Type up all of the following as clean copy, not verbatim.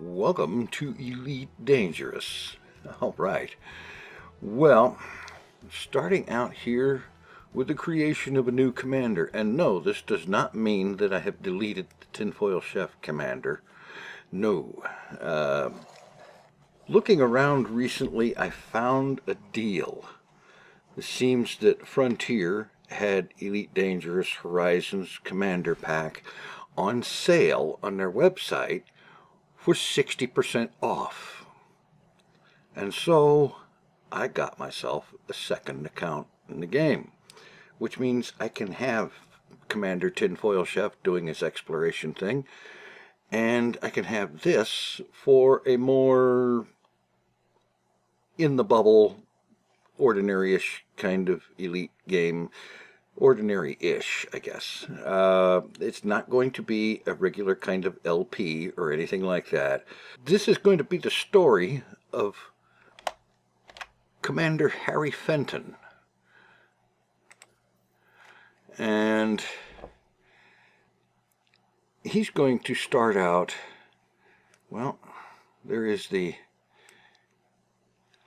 Welcome to Elite Dangerous. Alright, well, starting out here with the creation of a new commander. And no, this does not mean that I have deleted the TinFoilChef commander. No. Looking around recently, I found a deal. It seems that Frontier had Elite Dangerous Horizons Commander Pack on sale on their website for 60% off. And so I got myself a second account in the game, which means I can have Commander TinFoilChef doing his exploration thing, and I can have this for a more in the bubble, ordinary-ish kind of elite game. Ordinary-ish, I guess. It's not going to be a regular kind of LP or anything like that. This is going to be the story of Commander Harry Fenton. And he's going to start out, well, there is the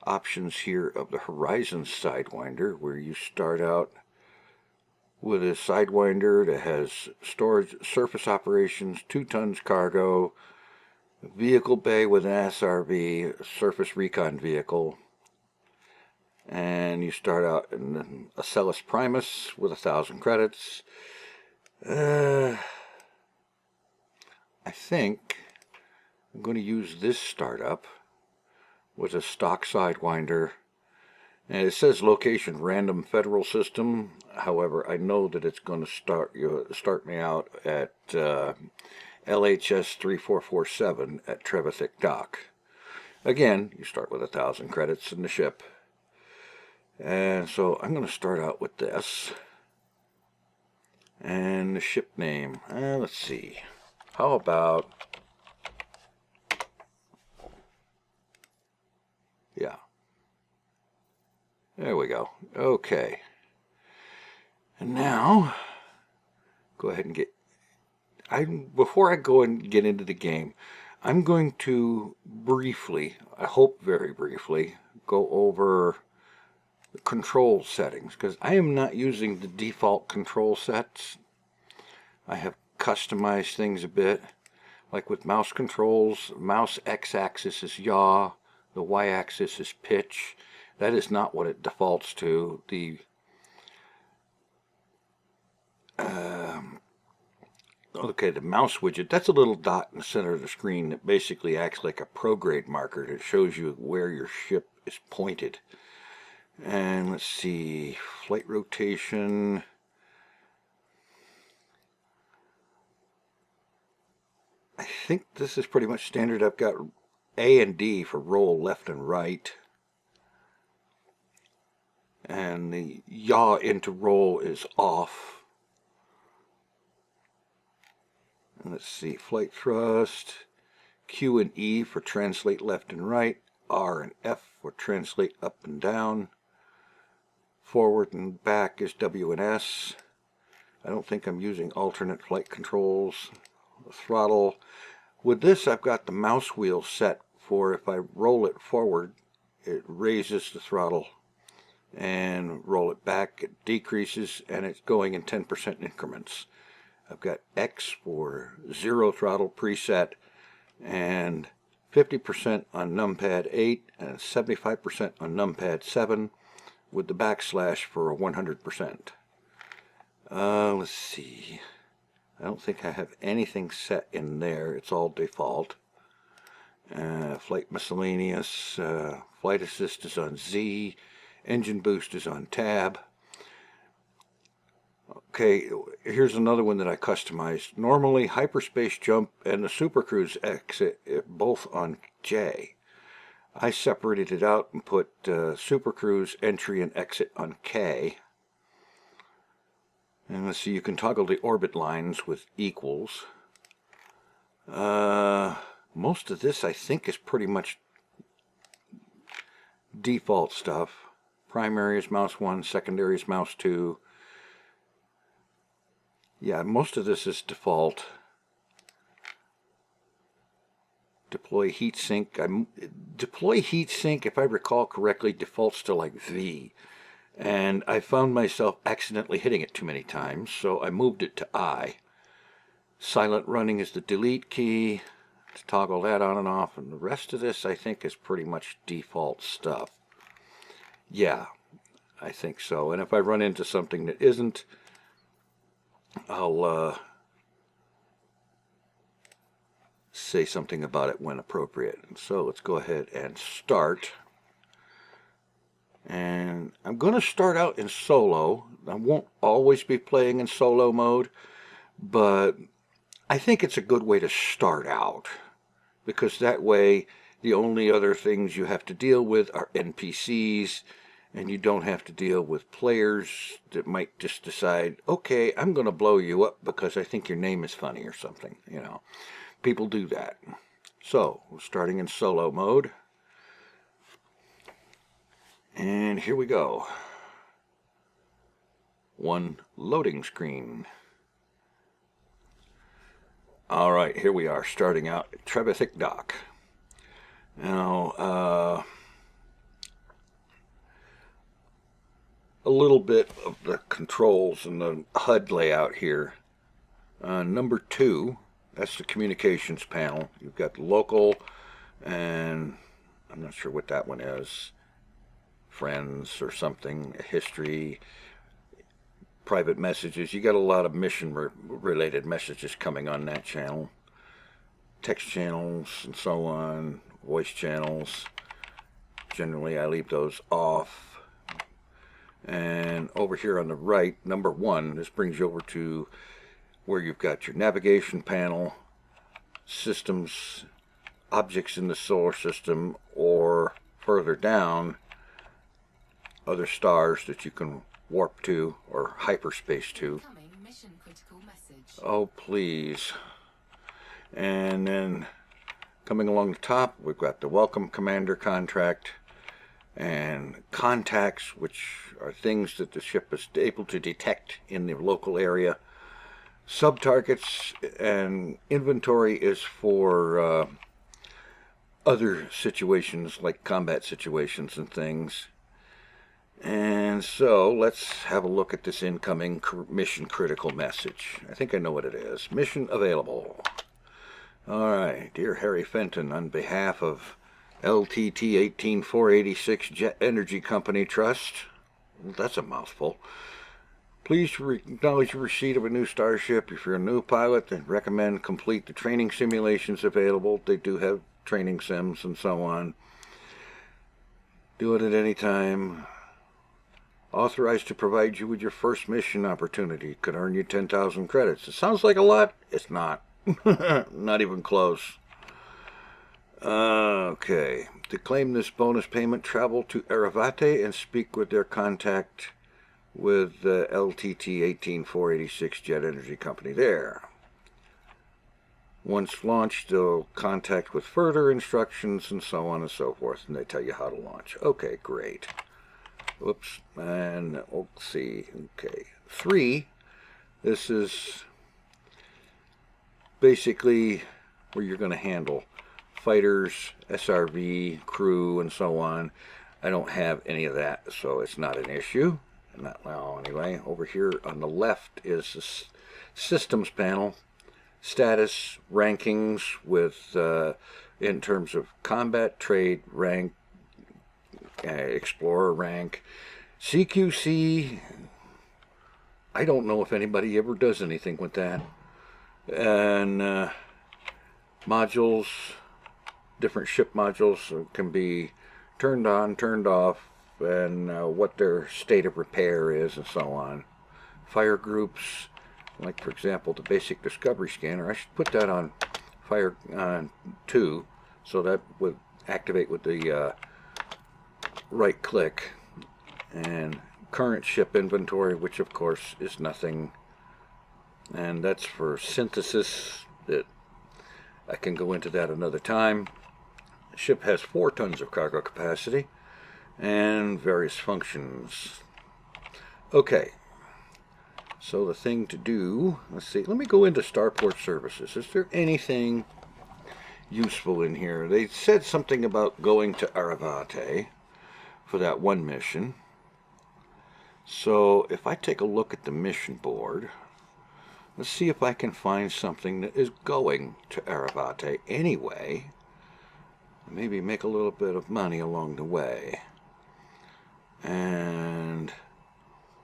options here of the Horizons Sidewinder, where you start out with a Sidewinder that has storage, surface operations, 2 tons cargo, vehicle bay with an SRV, a surface recon vehicle, and you start out in a Celis Primus with 1,000 credits. I think I'm going to use this startup with a stock Sidewinder. And it says location random federal system. However, I know that it's going to start me out at LHS 3447 at Trevithick Dock. Again, you start with 1,000 credits in the ship. And so I'm going to start out with this. And the ship name. Let's see. How about... yeah. There we go. Okay. And now, go ahead and before I go and get into the game, I'm going to briefly, I hope very briefly, go over the control settings, because I am not using the default control sets. I have customized things a bit, like with mouse controls. Mouse x-axis is yaw, the y-axis is pitch. That is not what it defaults to. The the mouse widget, that's a little dot in the center of the screen that basically acts like a prograde marker that shows you where your ship is pointed. And let's see, flight rotation. I think this is pretty much standard. I've got A and D for roll left and right. And the yaw into roll is off. And let's see, flight thrust, Q and E for translate left and right, R and F for translate up and down, forward and back is W and S. I don't think I'm using alternate flight controls. Throttle. With this, I've got the mouse wheel set for if I roll it forward, it raises the throttle, and roll it back, it decreases, and it's going in 10% increments. I've got X for 0 throttle preset, and 50% on numpad 8 and 75% on numpad 7, with the backslash for 100%. Let's see. I don't think I have anything set in there. It's all default. Flight miscellaneous. Flight assist is on Z. Engine boost is on tab. Okay, here's another one that I customized. Normally, hyperspace jump and the supercruise exit both on J. I separated it out and put supercruise entry and exit on K. And let's see, you can toggle the orbit lines with equals. Most of this, I think, is pretty much default stuff. Primary is mouse 1, secondary is mouse 2. Yeah, most of this is default. Deploy heatsink. Deploy heatsink, if I recall correctly, defaults to like V. And I found myself accidentally hitting it too many times, so I moved it to I. Silent running is the delete key to toggle that on and off, and the rest of this I think is pretty much default stuff. Yeah, I think so. And if I run into something that isn't, I'll say something about it when appropriate. So let's go ahead and start. And I'm going to start out in solo. I won't always be playing in solo mode, but I think it's a good way to start out, because that way the only other things you have to deal with are NPCs, and you don't have to deal with players that might just decide, okay, I'm going to blow you up because I think your name is funny or something. You know, people do that. So, we're starting in solo mode. And here we go. One loading screen. Alright, here we are, starting out at Trevithick Dock. Now, a little bit of the controls and the HUD layout here. Number 2, that's the communications panel. You've got local, and I'm not sure what that one is. Friends or something, history, private messages. You got a lot of mission related messages coming on that channel. Text channels and so on, voice channels. Generally I leave those off. And over here on the right, number 1, this brings you over to where you've got your navigation panel, systems, objects in the solar system, or further down, other stars that you can warp to or hyperspace to. Mission critical message. Oh, please. And then coming along the top, we've got the Welcome Commander contract and contacts, which are things that the ship is able to detect in the local area. Sub-targets and inventory is for other situations like combat situations and things. And so let's have a look at this incoming mission critical message. I think I know what it is. Mission available. Alright, dear Harry Fenton, on behalf of LTT 18486 Jet Energy Company Trust, well, that's a mouthful. Please acknowledge your receipt of a new starship. If you're a new pilot, then recommend complete the training simulations available. They do have training sims and so on. Do it at any time. Authorized to provide you with your first mission opportunity. Could earn you 10,000 credits. It sounds like a lot. It's not. Not even close. Okay. To claim this bonus payment, travel to Eravate and speak with their contact with the LTT 18486 Jet Energy Company there. Once launched, they'll contact with further instructions and so on and so forth, and they tell you how to launch. Okay, great. Oops, and let's see. Okay, 3. This is basically where you're going to handle fighters, SRV, crew, and so on. I don't have any of that, so it's not an issue. Not now, anyway. Over here on the left is the systems panel. Status, rankings with in terms of combat, trade, rank, explorer rank, CQC. I don't know if anybody ever does anything with that. And modules, different ship modules can be turned on, turned off, and what their state of repair is and so on. Fire groups, like for example the basic discovery scanner, I should put that on fire 2, so that would activate with the right click. And current ship inventory, which of course is nothing, and that's for synthesis. That I can go into that another time. The ship has 4 tons of cargo capacity and various functions. Okay, so the thing to do, let's see, let me go into Starport Services. Is there anything useful in here. They said something about going to Aravate for that one mission. So if I take a look at the mission board, let's see if I can find something that is going to Aravate anyway. Maybe make a little bit of money along the way. And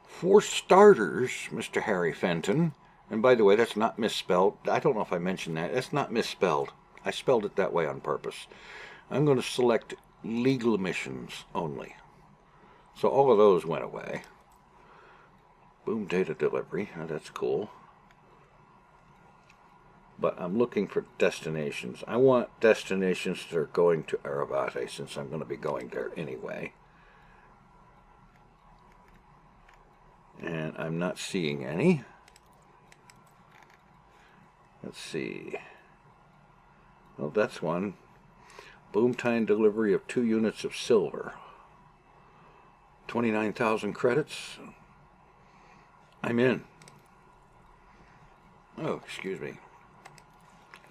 for starters, Mr. Harry Fenton, and by the way, that's not misspelled. I don't know if I mentioned that. That's not misspelled. I spelled it that way on purpose. I'm going to select legal missions only. So all of those went away. Boom, data delivery. Oh, that's cool. But I'm looking for destinations. I want destinations that are going to Aravate, since I'm going to be going there anyway. And I'm not seeing any. Let's see. Oh, that's one. Boom time delivery of 2 units of silver. 29,000 credits. I'm in. Oh, excuse me.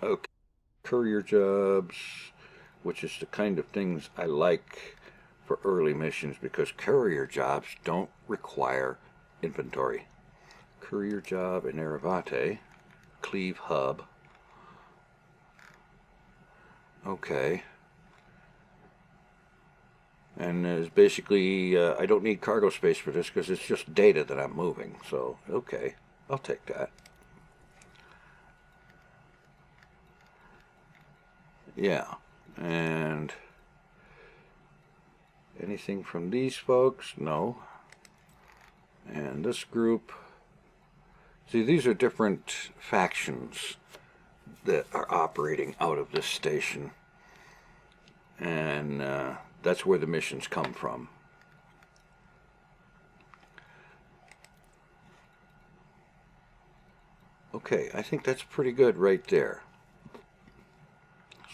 Okay. Courier jobs, which is the kind of things I like for early missions, because courier jobs don't require inventory. Courier job in Aravate. Cleave hub. Okay. And it's basically, I don't need cargo space for this because it's just data that I'm moving. So, okay, I'll take that. Yeah, and anything from these folks? No. And this group, see, these are different factions that are operating out of this station. And that's where the missions come from. Okay, I think that's pretty good right there.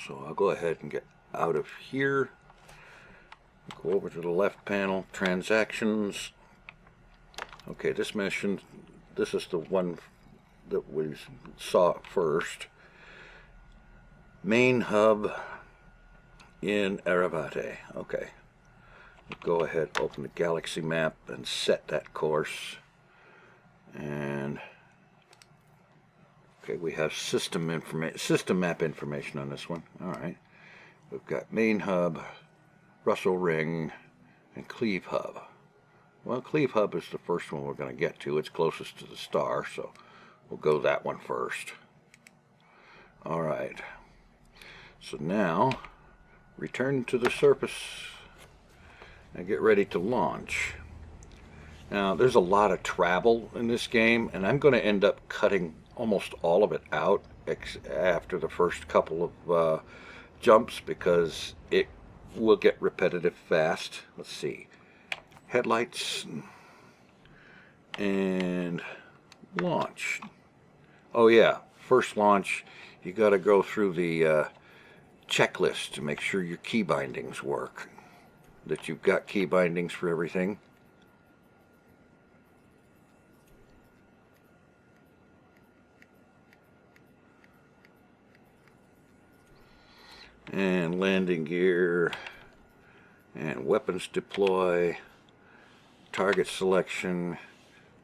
So I'll go ahead and get out of here. Go over to the left panel, transactions. Okay, this mission, this is the one that we saw first. Main hub in Aravate. Okay. Go ahead, open the galaxy map and set that course. And okay, we have system map information on this one. All right. We've got main hub, Russell Ring, and Cleave hub. Well, Cleave hub is the first one we're going to get to. It's closest to the star, so we'll go that one first. All right. So now, return to the surface and get ready to launch. Now, there's a lot of travel in this game, and I'm going to end up cutting almost all of it out after the first couple of jumps, because it will get repetitive fast. Let's see. Headlights and launch. Oh yeah, first launch, you got to go through the checklist to make sure your key bindings work, that you've got key bindings for everything. And landing gear and weapons deploy, target selection,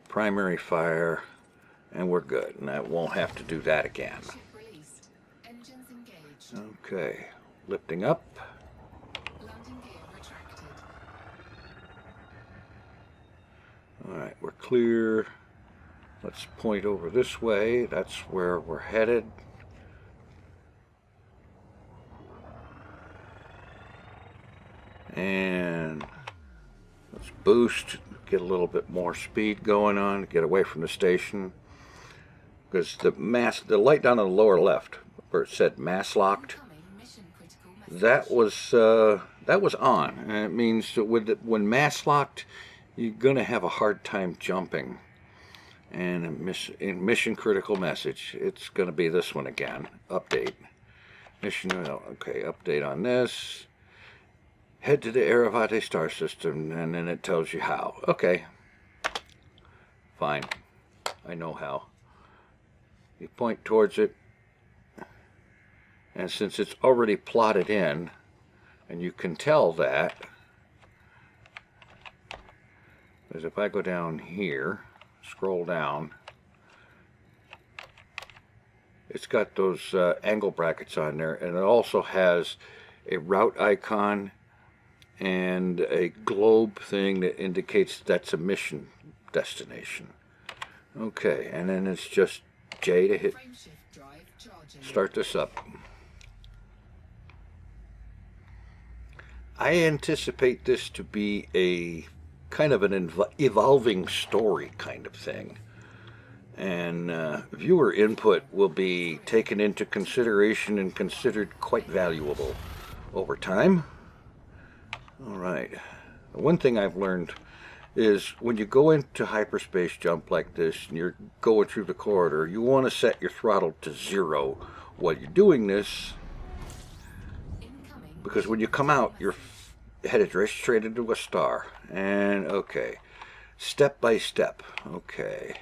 primary fire, and we're good. And I won't have to do that again. Ship released. Engines engaged. Okay, lifting up. Landing gear retracted. Alright, we're clear. Let's point over this way. That's where we're headed. And let's boost, get a little bit more speed going on, get away from the station. Because the light down on the lower left, where it said mass locked, Incoming mission critical message. that was on. And it means that when mass locked, you're going to have a hard time jumping. And in mission critical message, it's going to be this one again. Update. Mission, okay, update on this. Head to the Aravate star system, and then it tells you how. Okay. Fine. I know how. You point towards it, And since it's already plotted in, and you can tell that, because if I go down here, scroll down, it's got those angle brackets on there, and it also has a route icon and a globe thing that indicates that's a mission destination. Okay, and then it's just J to hit start this up. I anticipate this to be a kind of an evolving story kind of thing. And viewer input will be taken into consideration and considered quite valuable over time. All right. One thing I've learned is when you go into hyperspace jump like this and you're going through the corridor, you want to set your throttle to 0 while you're doing this, because when you come out, you're headed right straight into a star. And okay, step by step. Okay,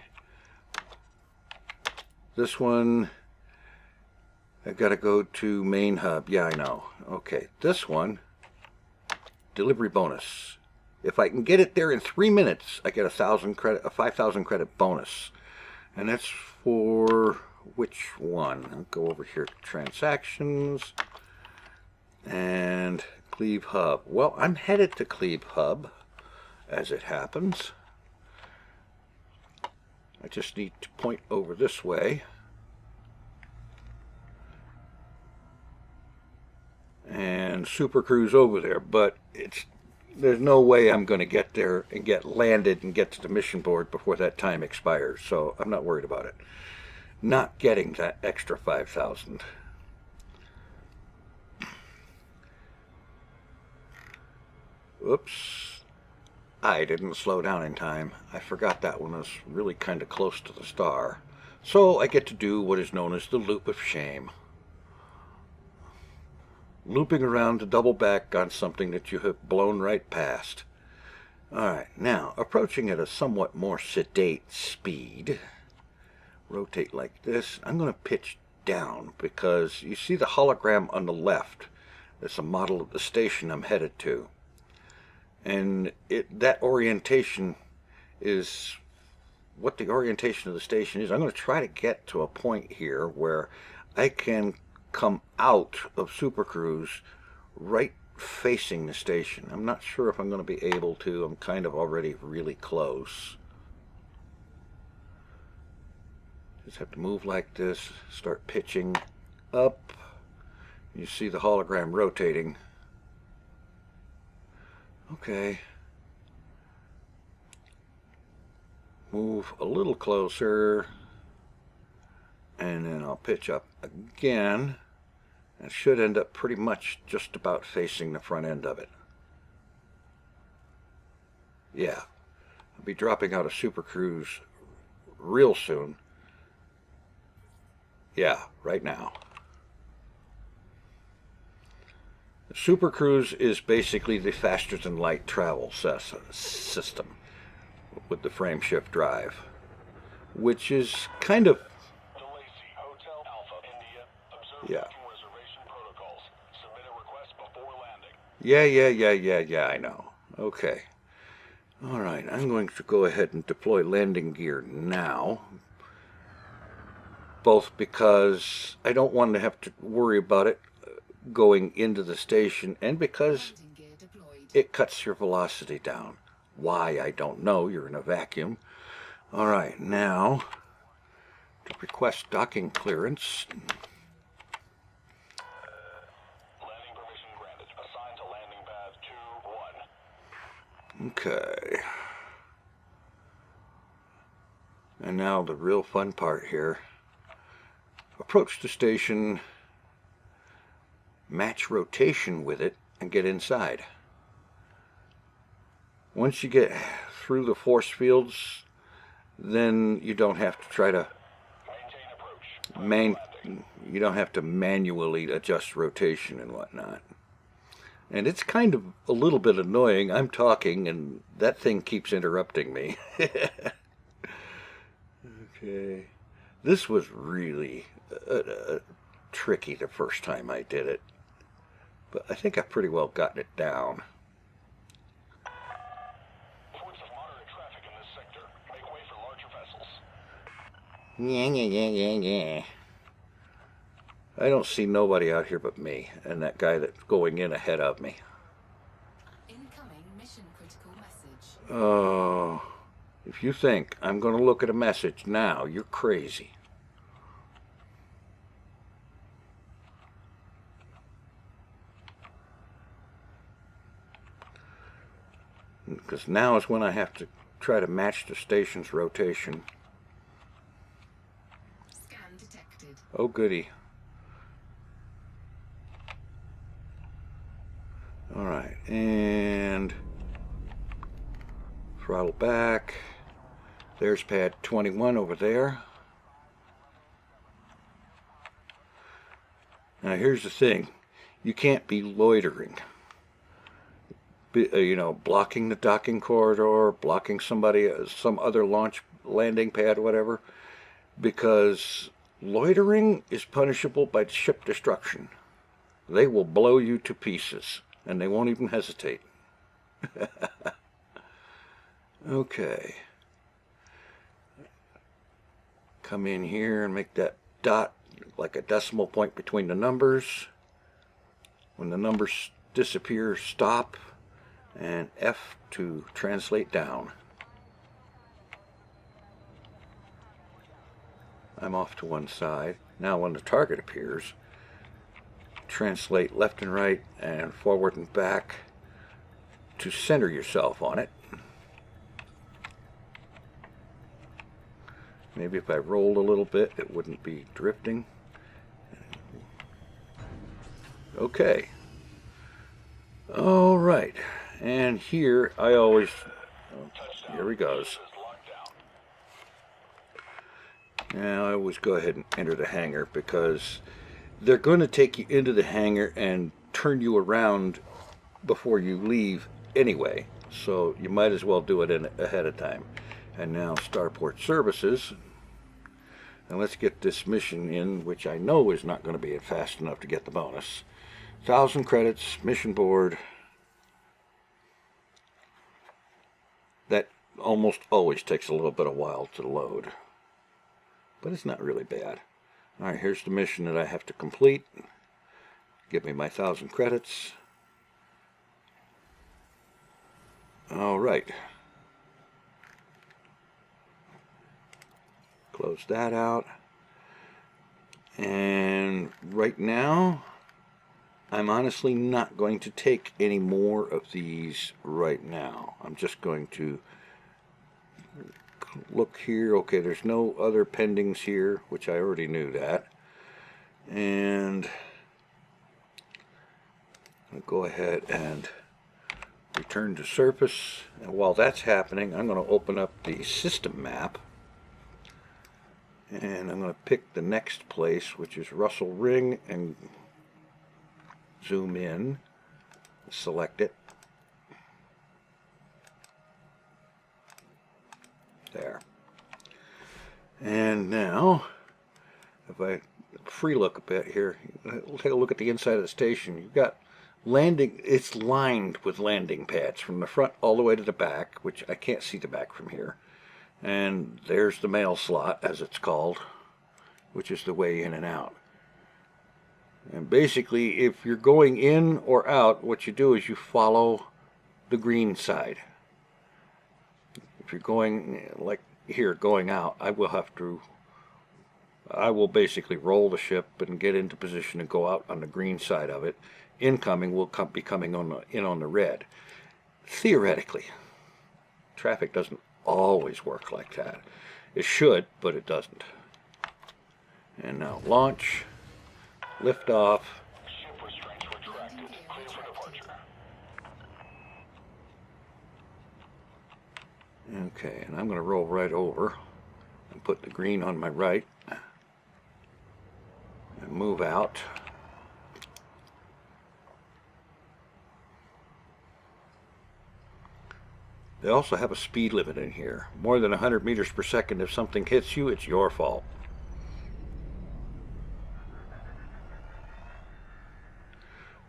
this one I gotta go to main hub. Yeah, I know. Okay, this one, delivery bonus. If I can get it there in 3 minutes, I get 1,000 credit, a 5,000 credit bonus. And that's for which one? I'll go over here to transactions and Cleve Hub. Well, I'm headed to Cleve Hub, as it happens. I just need to point over this way. And Super Cruise over there, but there's no way I'm going to get there and get landed and get to the mission board before that time expires, so I'm not worried about it. Not getting that extra 5,000. Oops. I didn't slow down in time. I forgot that one was really kind of close to the star. So I get to do what is known as the loop of shame. Looping around to double back on something that you have blown right past. Alright, now approaching at a somewhat more sedate speed. Rotate like this. I'm going to pitch down because you see the hologram on the left. That's a model of the station I'm headed to. And that orientation is what the orientation of the station is. I'm going to try to get to a point here where I can come out of Super Cruise right facing the station. I'm not sure if I'm going to be able to. I'm kind of already really close. Just have to move like this, start pitching up. You see the hologram rotating. Okay. Move a little closer. And then I'll pitch up again. It should end up pretty much just about facing the front end of it. Yeah. I'll be dropping out of Super Cruise real soon. Yeah, right now. Super Cruise is basically the faster than light travel system with the frame shift drive, which is kind of, yeah. Yeah, I know. Okay. All right, I'm going to go ahead and deploy landing gear now. Both because I don't want to have to worry about it going into the station, and because it cuts your velocity down. Why, I don't know. You're in a vacuum. All right, now to request docking clearance. Landing permission granted. Assigned to landing pad 2-1. Okay. And now the real fun part here. Approach the station, match rotation with it, and get inside. Once you get through the force fields, then you don't have to try to you don't have to manually adjust rotation and whatnot. And it's kind of a little bit annoying. I'm talking and that thing keeps interrupting me. Okay. This was really a tricky the first time I did it, but I think I've pretty well gotten it down. Reports of moderate traffic in this sector. Make way for larger vessels. Yeah. I don't see nobody out here but me and that guy that's going in ahead of me. Incoming mission critical message. Oh, if you think I'm going to look at a message now, you're crazy. Because now is when I have to try to match the station's rotation. Scan detected. Oh, goody. All right, and throttle back. There's pad 21 over there. Now here's the thing. You can't be loitering. You know, blocking the docking corridor, blocking somebody, some other launch landing pad, whatever, because loitering is punishable by ship destruction. They will blow you to pieces, and they won't even hesitate. Okay. Come in here and make that dot like a decimal point between the numbers. When the numbers disappear, stop. And F to translate down. I'm off to one side. Now when the target appears, translate left and right and forward and back to center yourself on it. Maybe if I rolled a little bit, it wouldn't be drifting. Okay. All right. And here, I always, here he goes. Now I always go ahead and enter the hangar because they're going to take you into the hangar and turn you around before you leave anyway. So you might as well do it ahead of time. And now Starport Services. And let's get this mission in, which I know is not going to be fast enough to get the bonus. 1,000 credits, mission board. That almost always takes a little bit of while to load, but it's not really bad. All right, here's the mission that I have to complete. Give me my 1,000 credits. All right. Close that out. And right now, I'm honestly not going to take any more of these right now. I'm just going to look here. Okay, there's no other pendings here, which I already knew that. And I'll go ahead and return to surface. And while that's happening, I'm going to open up the system map. And I'm going to pick the next place, which is Russell Ring, and zoom in, select it. There. And now, if I free look a bit here, we'll take a look at the inside of the station. You've got landing, it's lined with landing pads from the front all the way to the back, which I can't see the back from here. And there's the mail slot, as it's called, which is the way in and out. And basically, if you're going in or out, what you do is you follow the green side. If you're going, like here, going out, I will basically roll the ship and get into position and go out on the green side of it. Incoming will be coming in on the red. Theoretically, traffic doesn't always work like that. It should, but it doesn't. And now launch. Lift off. Ship restraints retracted. Clear for departure. Okay, and I'm going to roll right over and put the green on my right and move out. They also have a speed limit in here. More than 100 meters per second. If something hits you, it's your fault.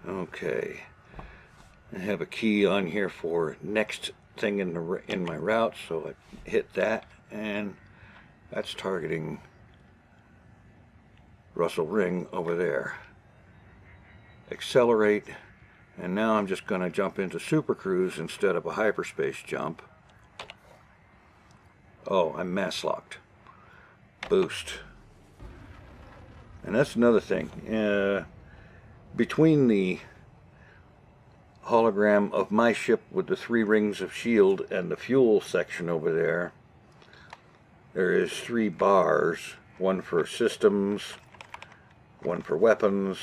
Okay, I have a key on here for next thing in my route, so I hit that, and that's targeting Russell Ring over there. Accelerate, and now I'm just going to jump into Super Cruise instead of a hyperspace jump. Oh, I'm mass locked. Boost. And that's another thing. Between the hologram of my ship with the 3 rings of shield and the fuel section over there, there is 3 bars, one for systems, one for weapons,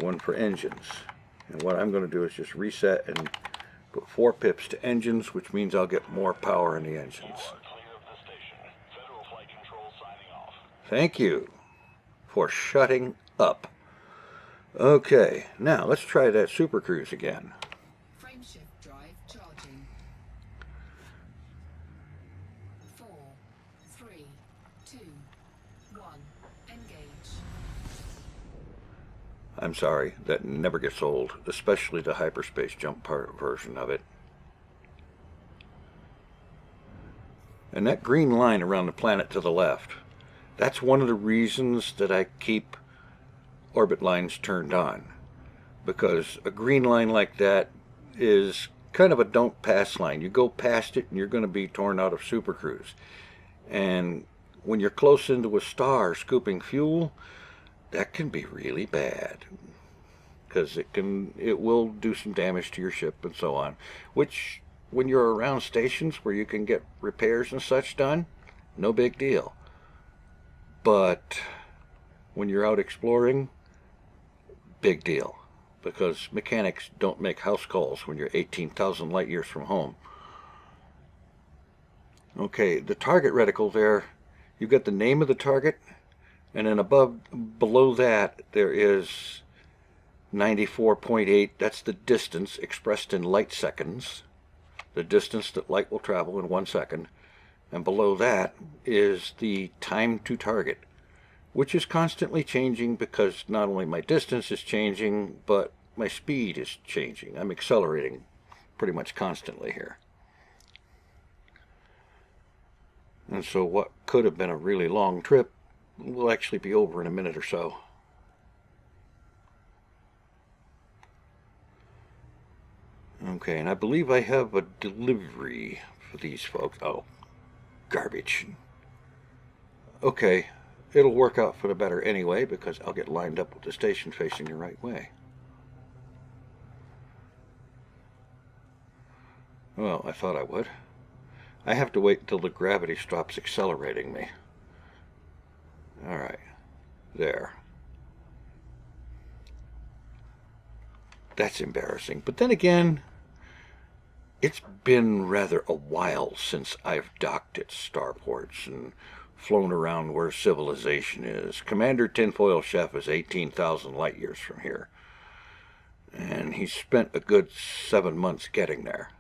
one for engines. And what I'm going to do is just reset and put 4 pips to engines, which means I'll get more power in the engines. Thank you for shutting up. Okay, now let's try that Super Cruise again. Frameshift drive charging. 4, 3, 2, 1. Engage. I'm sorry, that never gets old, especially the hyperspace jump part version of it. And that green line around the planet to the left, that's one of the reasons that I keep orbit lines turned on. Because a green line like that is kind of a don't pass line. You go past it and you're going to be torn out of Super Cruise. And when you're close into a star scooping fuel, that can be really bad. Because it will do some damage to your ship and so on. Which, when you're around stations where you can get repairs and such done, no big deal. But when you're out exploring, big deal. Because mechanics don't make house calls when you're 18,000 light years from home. Okay, the target reticle there, you've got the name of the target, and then below that, there is 94.8. That's the distance expressed in light seconds. The distance that light will travel in 1 second. And below that is the time to target, which is constantly changing because not only my distance is changing, but my speed is changing. I'm accelerating pretty much constantly here. And so what could have been a really long trip will actually be over in a minute or so. Okay, and I believe I have a delivery for these folks. Oh, garbage. Okay, it'll work out for the better anyway because I'll get lined up with the station facing the right way. Well, I thought I would. I have to wait until the gravity stops accelerating me. Alright, there. That's embarrassing. But then again, it's been rather a while since I've docked at starports and flown around where civilization is. Commander TinFoilChef is 18,000 light years from here. And he spent a good 7 months getting there.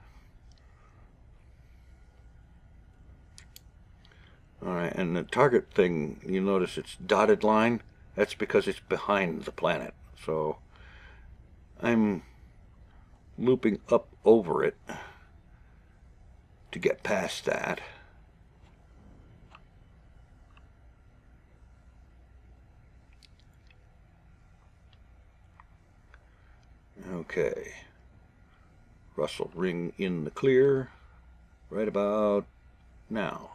Alright, and the target thing, you notice it's dotted line. That's because it's behind the planet. So I'm looping up over it to get past that. Okay. Russell Ring in the clear right about now.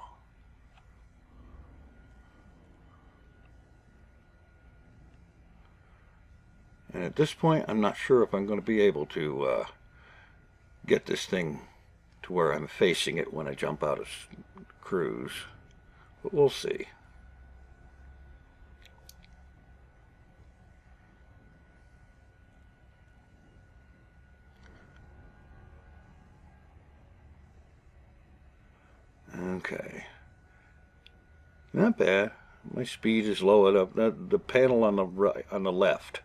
And at this point, I'm not sure if I'm going to be able to get this thing to where I'm facing it when I jump out of cruise. But we'll see. Okay. Not bad. My speed is low enough. The panel on the right, on the left,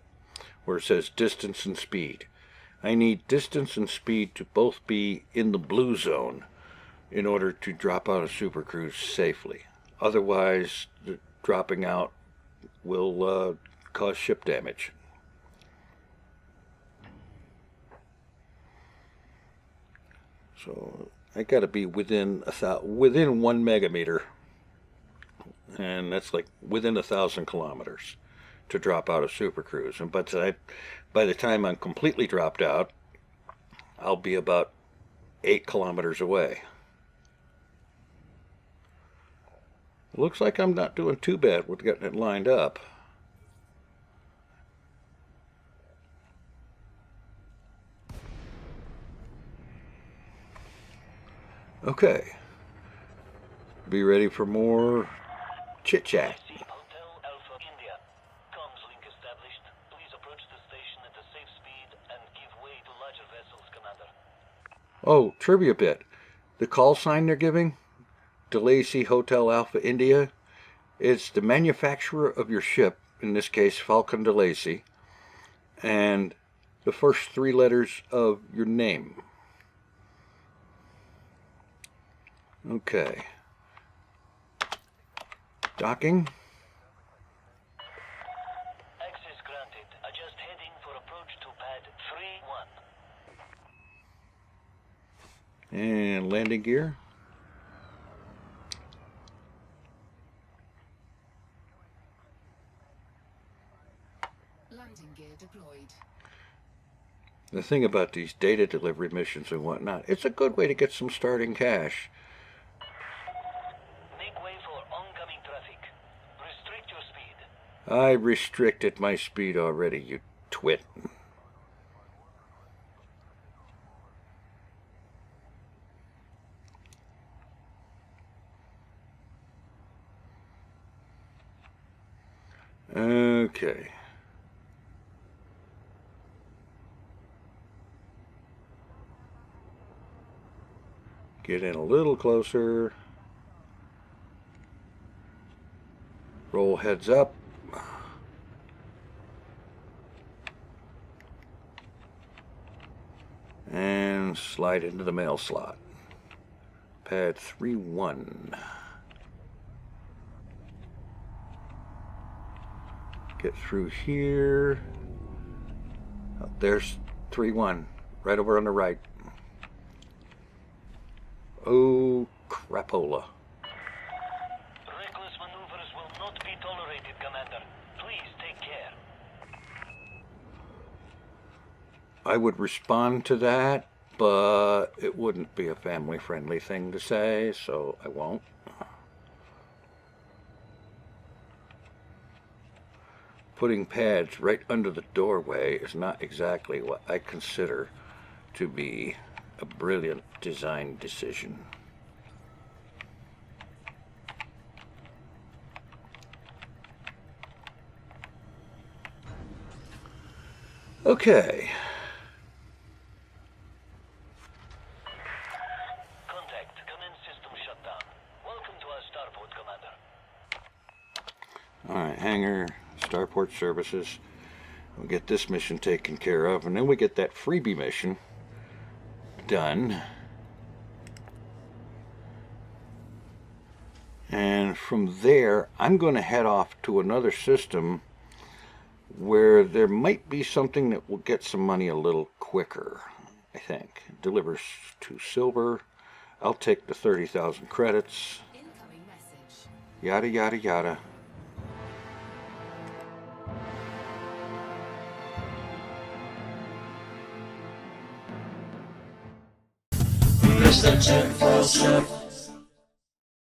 where it says distance and speed. I need distance and speed to both be in the blue zone in order to drop out of Super Cruise safely. Otherwise, the dropping out will cause ship damage. So I got to be within 1 megameter, and that's like within 1,000 kilometers to drop out of Super Cruise. And but by the time I'm completely dropped out, I'll be about 8 kilometers away. It looks like I'm not doing too bad with getting it lined up. Okay. Be ready for more chit-chat. TFC Hotel Alpha India. Comms link established. Please approach the station at a safe speed and give way to larger vessels, Commander. Oh, trivia bit. The call sign they're giving, TFC Hotel Alpha India, it's the manufacturer of your ship, in this case Falcon TFC, and the first 3 letters of your name. Okay. Docking. Access granted. Adjust heading for approach to pad 3-1. And landing gear. Landing gear deployed. The thing about these data delivery missions and whatnot, it's a good way to get some starting cash. Make way for oncoming traffic. Restrict your speed. I restricted my speed already, you twit. Okay. Get in a little closer. Roll heads up. And slide into the mail slot. Pad 3-1. Get through here. Oh, there's 3-1, right over on the right. Oh, crapola. Reckless maneuvers will not be tolerated, Commander. Please take care. I would respond to that, but it wouldn't be a family-friendly thing to say, so I won't. Putting pads right under the doorway is not exactly what I consider to be a brilliant design decision. Okay. Contact. Commence system shutdown. Welcome to our starport, Commander. Alright, hangar, starport services. We'll get this mission taken care of, and then we get that freebie mission done. And from there, I'm going to head off to another system where there might be something that will get some money a little quicker, I think. Delivers 2 silver. I'll take the 30,000 credits. Incoming message. Yada, yada, yada. Mr. TinFoilChef.